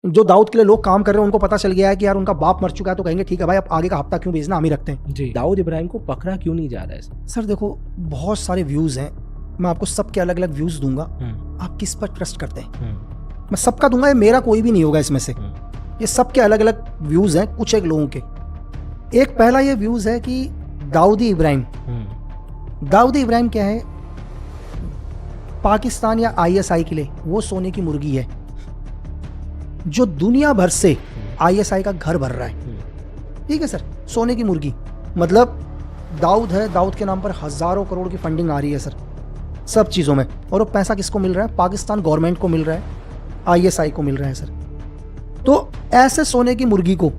जो दाऊद के लिए लोग काम कर रहे हैं उनको पता चल गया है कि यार उनका बाप मर चुका है, तो कहेंगे ठीक है भाई अब आगे का हफ्ता क्यों भेजना, हम ही रखते हैं जी। दाऊद इब्राहिम को पकड़ा क्यों नहीं जा रहा है? सर देखो बहुत सारे व्यूज हैं, मैं आपको सबके अलग अलग व्यूज दूंगा, आप किस पर ट्रस्ट करते हैं मैं सबका दूंगा, ये मेरा कोई भी नहीं होगा इसमें से, ये सबके अलग अलग व्यूज हैं कुछ एक लोगों के। एक पहला ये व्यूज है कि दाऊदी इब्राहिम क्या है, पाकिस्तान या आईएसआई के लिए वो सोने की मुर्गी है जो दुनिया भर से आईएसआई का घर भर रहा है। ठीक है सर, सोने की मुर्गी मतलब दाऊद है, दाऊद के नाम पर हजारों करोड़ की फंडिंग आ रही है सर सब चीज़ों में, और वो पैसा किसको मिल रहा है? पाकिस्तान गवर्नमेंट को मिल रहा है, आईएसआई को मिल रहा है सर। तो ऐसे सोने की मुर्गी को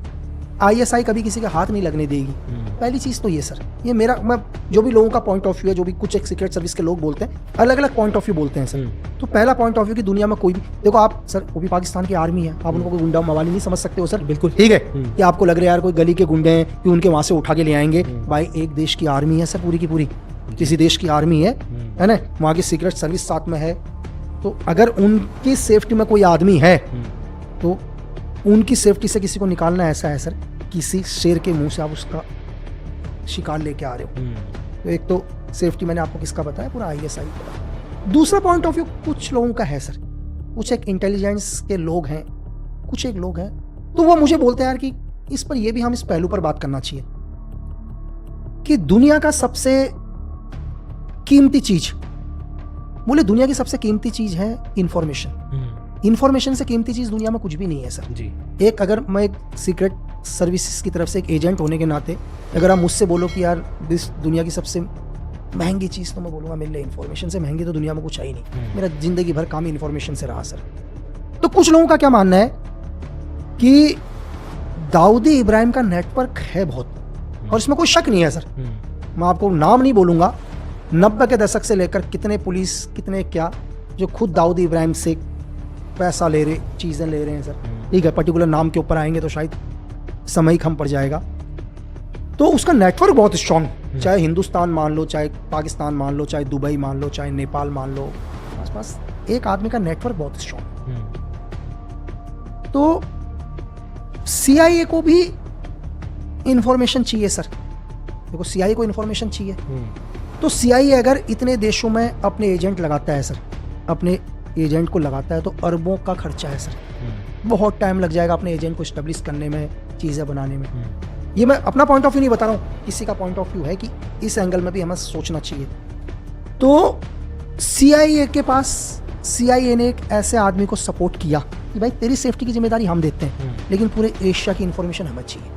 आईएसआई कभी किसी के हाथ नहीं लगने देगी। पहली चीज़ तो ये सर, ये मेरा, मैं जो भी लोगों का पॉइंट ऑफ व्यू है, जो भी कुछ एक सीक्रेट सर्विस के लोग बोलते हैं, अलग अलग पॉइंट ऑफ व्यू बोलते हैं सर। तो पहला पॉइंट ऑफ व्यू कि दुनिया में कोई भी, देखो आप सर वो भी पाकिस्तान की आर्मी है, आप उनको कोई गुंडा मवाली नहीं समझ सकते हो सर। बिल्कुल ठीक है कि आपको लग रहा है यार कोई गली के गुंडे हैं कि उनके वहां से उठा के ले आएंगे, भाई एक देश की आर्मी है सर, पूरी की पूरी किसी देश की आर्मी है ना, वहाँ की सीक्रेट सर्विस साथ में है। तो अगर उनकी सेफ्टी में कोई आदमी है तो उनकी सेफ्टी से किसी को निकालना ऐसा है सर, किसी शेर के मुंह से आप उसका शिकार लेके आ रहे हो। तो एक तो सेफ्टी मैंने आपको किसका बताया, पूरा आईएसआई का। दूसरा पॉइंट ऑफ व्यू कुछ लोगों का है सर, कुछ एक इंटेलिजेंस के लोग हैं, कुछ एक लोग हैं, तो वो मुझे बोलते हैं यार कि इस पर ये भी हम इस पहलू पर बात करना चाहिए कि दुनिया का सबसे कीमती चीज, बोले दुनिया की सबसे कीमती चीज है इंफॉर्मेशन। इंफॉर्मेशन से कीमती चीज दुनिया में कुछ भी नहीं है सर जी। एक अगर मैं एक सीक्रेट सर्विसेज की तरफ से एक एजेंट होने के नाते अगर आप मुझसे बोलो कि यार दिस दुनिया की सबसे महंगी चीज, तो मैं बोलूंगा मेरे लिए इंफॉर्मेशन से महंगी तो दुनिया में कुछ है ही नहीं। मेरा जिंदगी भर काम इंफॉर्मेशन से रहा सर। तो कुछ लोगों का क्या मानना है कि दाऊदी इब्राहिम का नेटवर्क है बहुत, और इसमें कोई शक नहीं है सर। मैं आपको नाम नहीं बोलूंगा, 90 के दशक से लेकर कितने पुलिस कितने क्या जो खुद दाऊदी इब्राहिम से पैसा ले रहे, चीजें ले रहे हैं सर। ठीक है, पर्टिकुलर नाम के ऊपर आएंगे तो शायद समय ही कम पड़ जाएगा। तो उसका नेटवर्क बहुत स्ट्रांग, चाहे हिंदुस्तान मान लो, चाहे पाकिस्तान मान लो, चाहे दुबई मान लो, चाहे नेपाल मान लो, आसपास एक आदमी का नेटवर्क बहुत स्ट्रांग। तो सीआईए को भी इंफॉर्मेशन चाहिए सर। देखो सीआईए को इंफॉर्मेशन चाहिए, तो सीआईए अगर इतने देशों में अपने एजेंट लगाता है सर, अपने एजेंट को लगाता है तो अरबों का खर्चा है सर। बहुत टाइम लग जाएगा अपने एजेंट को एस्टेब्लिश करने में, चीज़ें बनाने में। ये मैं अपना पॉइंट ऑफ व्यू नहीं बता रहा हूँ, किसी का पॉइंट ऑफ व्यू है कि इस एंगल में भी हमें सोचना चाहिए। तो सीआईए के पास, सीआईए ने एक ऐसे आदमी को सपोर्ट किया कि भाई तेरी सेफ्टी की जिम्मेदारी हम देते हैं, लेकिन पूरे एशिया की इंफॉर्मेशन हमें चाहिए।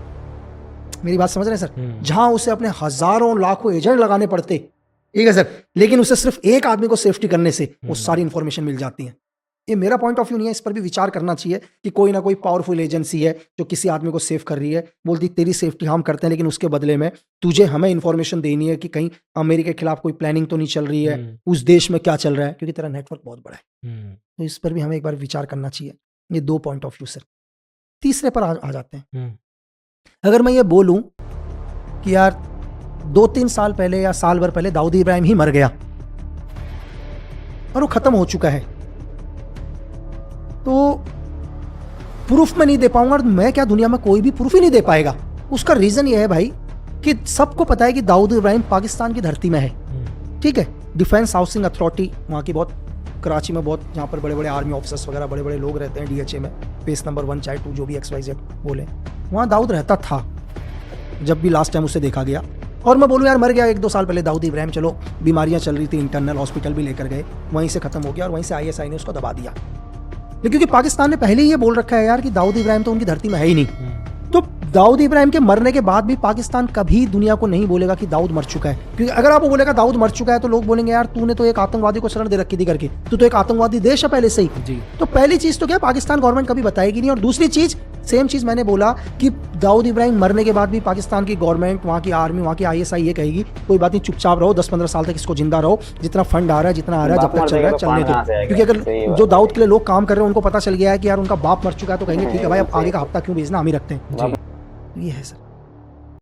मेरी बात समझ रहे हैं सर? जहां उसे अपने हजारों लाखों एजेंट लगाने पड़ते, ठीक है सर, लेकिन उसे सिर्फ एक आदमी को सेफ्टी करने से वो सारी इंफॉर्मेशन मिल जाती है। ये मेरा पॉइंट ऑफ व्यू नहीं है, इस पर भी विचार करना चाहिए कि कोई ना कोई पावरफुल एजेंसी है जो किसी आदमी को सेव कर रही है, बोलती तेरी सेफ्टी हम करते हैं, लेकिन उसके बदले में तुझे हमें इंफॉर्मेशन देनी है कि कहीं अमेरिका के खिलाफ कोई प्लानिंग तो नहीं चल रही है, उस देश में क्या चल रहा है, क्योंकि तेरा नेटवर्क बहुत बड़ा है। तो इस पर भी हमें एक बार विचार करना चाहिए। ये दो पॉइंट ऑफ व्यू सर। तीसरे पर आ जाते हैं। अगर मैं ये बोलूं कि यार 2-3 साल पहले या साल भर पहले दाऊदी इब्राहिम ही मर गया और वो खत्म हो चुका है, तो प्रूफ मैं नहीं दे पाऊंगा, और मैं क्या दुनिया में कोई भी प्रूफ ही नहीं दे पाएगा। उसका रीजन ये है भाई कि सबको पता है कि दाऊद इब्राहिम पाकिस्तान की धरती में है। ठीक है, डिफेंस हाउसिंग अथॉरिटी वहाँ की बहुत, कराची में बहुत, जहाँ पर बड़े बड़े आर्मी ऑफिसर्स वगैरह बड़े बड़े लोग रहते हैं, डीएचए में बेस नंबर 1 चाहे 2 जो भी XYZ बोले, वहाँ दाऊद रहता था जब भी लास्ट टाइम उसे देखा गया। और मैं बोलूँ यार मर गया 1-2 साल पहले दाऊद इब्राहिम, चलो बीमारियां चल रही थी, इंटरनल हॉस्पिटल भी लेकर गए, वहीं से खत्म हो गया और वहीं से आईएसआई ने उसको दबा दिया। लेकिन क्योंकि पाकिस्तान ने पहले ही ये बोल रखा है यार कि दाऊद इब्राहिम तो उनकी धरती में है ही नहीं, तो दाऊद इब्राहिम के मरने के बाद भी पाकिस्तान कभी दुनिया को नहीं बोलेगा कि दाऊद मर चुका है। क्योंकि अगर आप वो बोलेगा दाऊद मर चुका है तो लोग बोलेंगे यार तूने तो एक आतंकवादी को शरण दे रखी थी करके, तू तो एक आतंकवादी देश है पहले से ही जी। तो पहली चीज तो क्या पाकिस्तान गवर्नमेंट कभी बताएगी नहीं, और दूसरी चीज सेम चीज मैंने बोला कि दाऊद इब्राहिम मरने के बाद भी पाकिस्तान की गवर्नमेंट, वहाँ की आर्मी, वहाँ की आईएसआई ये कहेगी कोई बात नहीं, चुपचाप रहो, 10-15 साल तक इसको जिंदा रहो, जितना फंड आ रहा है, जितना आ रहा है, जब तक चल रहा है चलने दो। क्योंकि अगर जो दाऊद के लिए लोग काम कर रहे हैं उनको पता चल गया है कि यार उनका बाप मर चुका है, तो कहेंगे ठीक है भाई अब आगे का हफ्ता क्यों भेजना, हम ही रखते हैं। ये है सर।